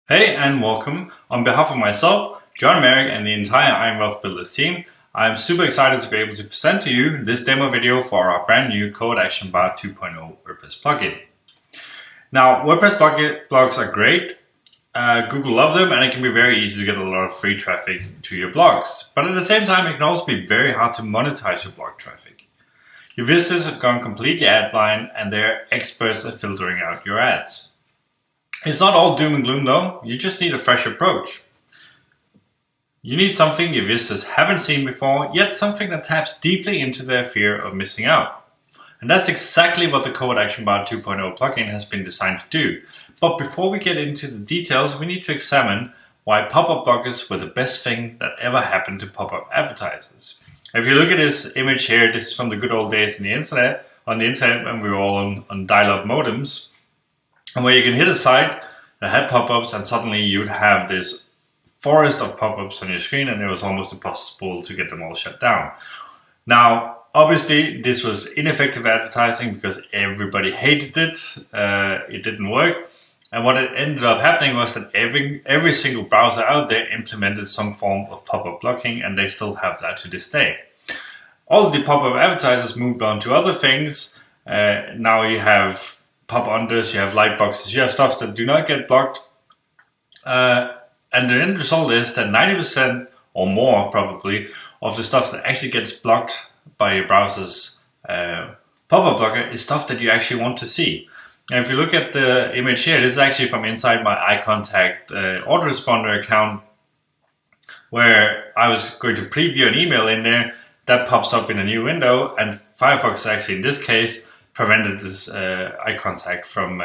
Hey and welcome. On behalf of myself, John Merrick and the entire Iron Wealth Builders team, I'm super excited to be able to present to you this demo video for our brand new Covert Action Bar 2.0 WordPress plugin. Now, WordPress blogs are great. Google loves them and it can be very easy to get a lot of free traffic to your blogs. But at the same time, it can also be very hard to monetize your blog traffic. Your visitors have gone completely ad blind and they're experts at filtering out your ads. It's not all doom and gloom though, you just need a fresh approach. You need something your visitors haven't seen before, yet something that taps deeply into their fear of missing out. And that's exactly what the Covert Action Bar 2.0 plugin has been designed to do. But before we get into the details, we need to examine why pop-up blockers were the best thing that ever happened to pop-up advertisers. If you look at this image here, this is from the good old days on the internet when we were all on dial-up modems. And where you can hit a site that had pop-ups and suddenly you'd have this forest of pop-ups on your screen and it was almost impossible to get them all shut down. Now, obviously this was ineffective advertising because everybody hated it. It didn't work. And what it ended up happening was that every single browser out there implemented some form of pop-up blocking, and they still have that to this day. All of the pop-up advertisers moved on to other things. Now you have pop-unders, you have light boxes, you have stuff that do not get blocked. And the end result is that 90% or more probably of the stuff that actually gets blocked by your browser's pop-up blocker is stuff that you actually want to see. And if you look at the image here, this is actually from inside my iContact autoresponder account, where I was going to preview an email in there that pops up in a new window, and Firefox actually in this case prevented this iContact from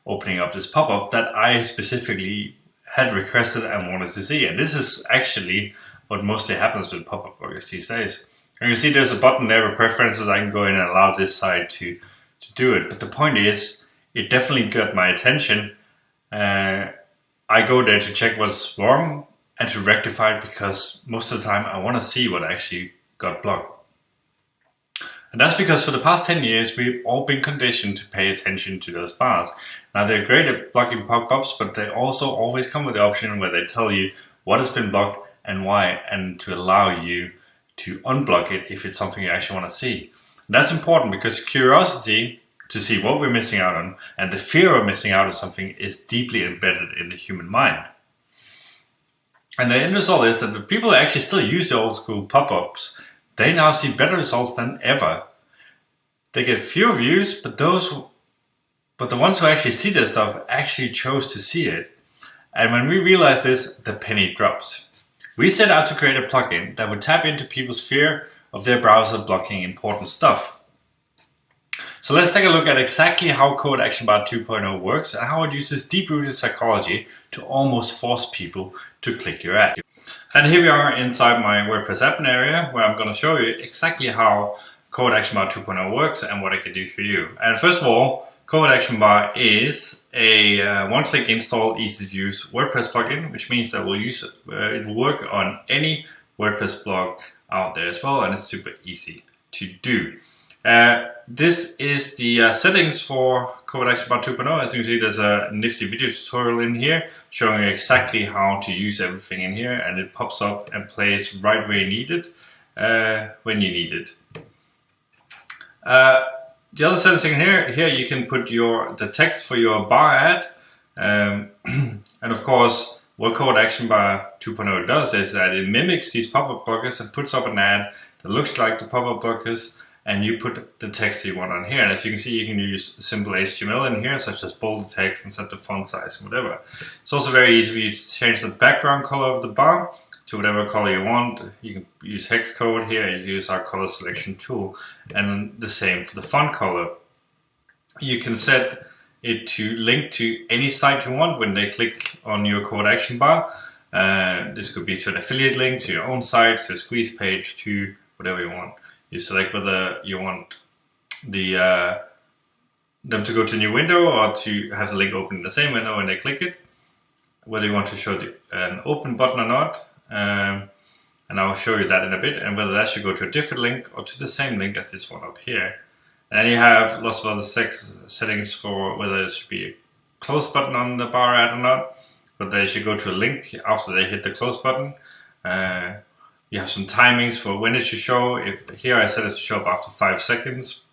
opening up this pop-up that I specifically had requested and wanted to see. And this is actually what mostly happens with pop-up blockers these days. And you see there's a button there with preferences. I can go in and allow this side to do it. But the point is, it definitely got my attention. I go there to check what's wrong and to rectify it because most of the time I want to see what actually got blocked. And that's because for the past 10 years, we've all been conditioned to pay attention to those bars. Now they're great at blocking pop-ups, but they also always come with the option where they tell you what has been blocked and why, and to allow you to unblock it if it's something you actually want to see. And that's important because curiosity to see what we're missing out on and the fear of missing out on something is deeply embedded in the human mind. And the end result is that the people who actually still use the old school pop-ups, they now see better results than ever. They get fewer views, but the ones who actually see this stuff actually chose to see it. And when we realized this, the penny dropped. We set out to create a plugin that would tap into people's fear of their browser blocking important stuff. So let's take a look at exactly how Covert Action Bar 2.0 works and how it uses deep-rooted psychology to almost force people to click your ad. And here we are inside my WordPress admin area where I'm going to show you exactly how Covert Action Bar 2.0 works and what it can do for you. And first of all, Covert Action Bar is a one-click install, easy-to-use WordPress plugin, which means that it will work on any WordPress blog out there as well, and it's super easy to do. This is the settings for Covert Action Bar 2.0. As you can see, there's a nifty video tutorial in here showing you exactly how to use everything in here, and it pops up and plays right where you need it when you need it. The other settings in here you can put the text for your bar ad, and of course what Covert Action Bar 2.0 does is that it mimics these pop-up blockers and puts up an ad that looks like the pop-up blockers, and you put the text you want on here. And as you can see, you can use simple HTML in here, such as bold the text and set the font size and whatever. It's also very easy for you to change the background color of the bar to whatever color you want. You can use hex code here, you use our color selection tool, and the same for the font color. You can set it to link to any site you want when they click on your Covert Action Bar. This could be to an affiliate link, to your own site, to a squeeze page, to whatever you want. You select whether you want them to go to a new window or to have the link open in the same window when they click it, whether you want to show an open button or not, and I will show you that in a bit, and whether that should go to a different link or to the same link as this one up here. And then you have lots of other settings for whether it should be a close button on the bar ad or not, but they should go to a link after they hit the close button. You have some timings for when it should show. Here I set it to show up after 5 seconds.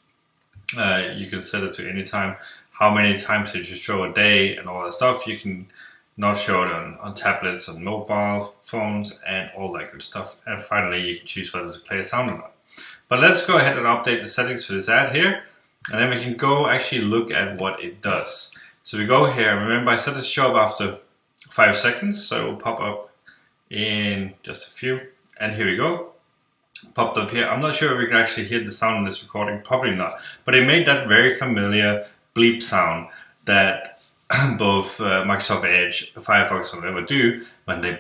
You can set it to any time, how many times it should show a day and all that stuff. You can not show it on tablets and mobile phones and all that good stuff. And finally, you can choose whether to play a sound or not. But let's go ahead and update the settings for this ad here, and then we can go actually look at what it does. So we go here, remember I set it to show up after 5 seconds, so it will pop up in just a few. And here we go, popped up here. I'm not sure if we can actually hear the sound in this recording, probably not. But it made that very familiar bleep sound that both Microsoft Edge, Firefox will ever do when they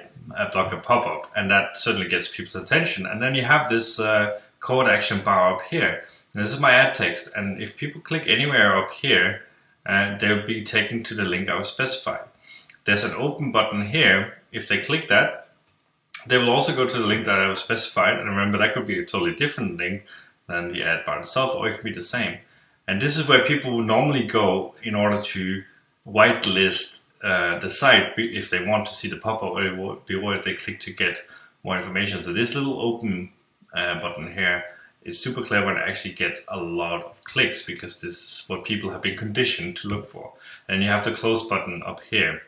block a pop-up. And that certainly gets people's attention. And then you have this code action bar up here. And this is my ad text. And if people click anywhere up here, they'll be taken to the link I was specified. There's an open button here. If they click that, they will also go to the link that I was specified. And remember, that could be a totally different link than the ad bar itself, or it could be the same. And this is where people will normally go in order to whitelist the site if they want to see the pop-up before they click to get more information. So this little open button here is super clever and actually gets a lot of clicks because this is what people have been conditioned to look for. And you have the close button up here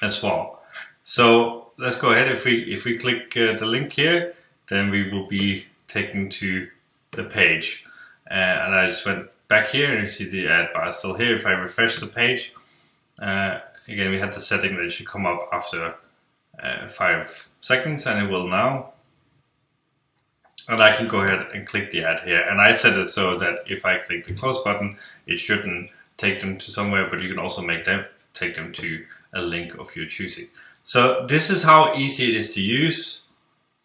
as well. So let's go ahead. If we click the link here, then we will be taken to the page. And I just went back here and you see the ad bar is still here. If I refresh the page, again we had the setting that it should come up after 5 seconds, and it will now. And I can go ahead and click the ad here. And I set it so that if I click the close button, it shouldn't take them to somewhere, but you can also take them to a link of your choosing. So this is how easy it is to use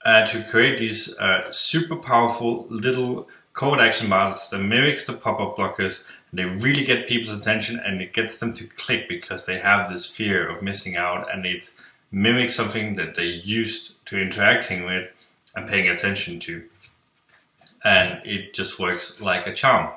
to create these super powerful little code action bars that mimics the pop-up blockers. They really get people's attention and it gets them to click because they have this fear of missing out, and it mimics something that they're used to interacting with and paying attention to. And it just works like a charm.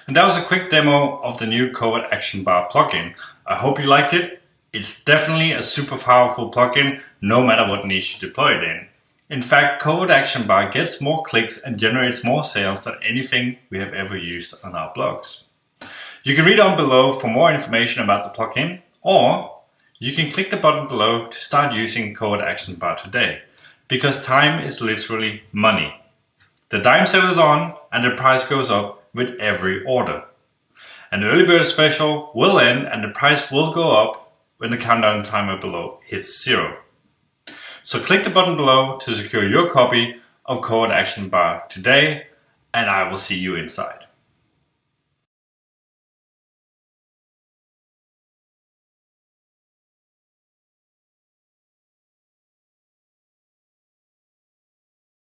And that was a quick demo of the new Covert Action Bar plugin. I hope you liked it. It's definitely a super powerful plugin, no matter what niche you deploy it in. In fact, Covert Action Bar gets more clicks and generates more sales than anything we have ever used on our blogs. You can read on below for more information about the plugin, or you can click the button below to start using Covert Action Bar today, because time is literally money. The dime sale is on and the price goes up with every order. And the early bird special will end and the price will go up when the countdown timer below hits 0. So click the button below to secure your copy of Covert Action Bar today, and I will see you inside.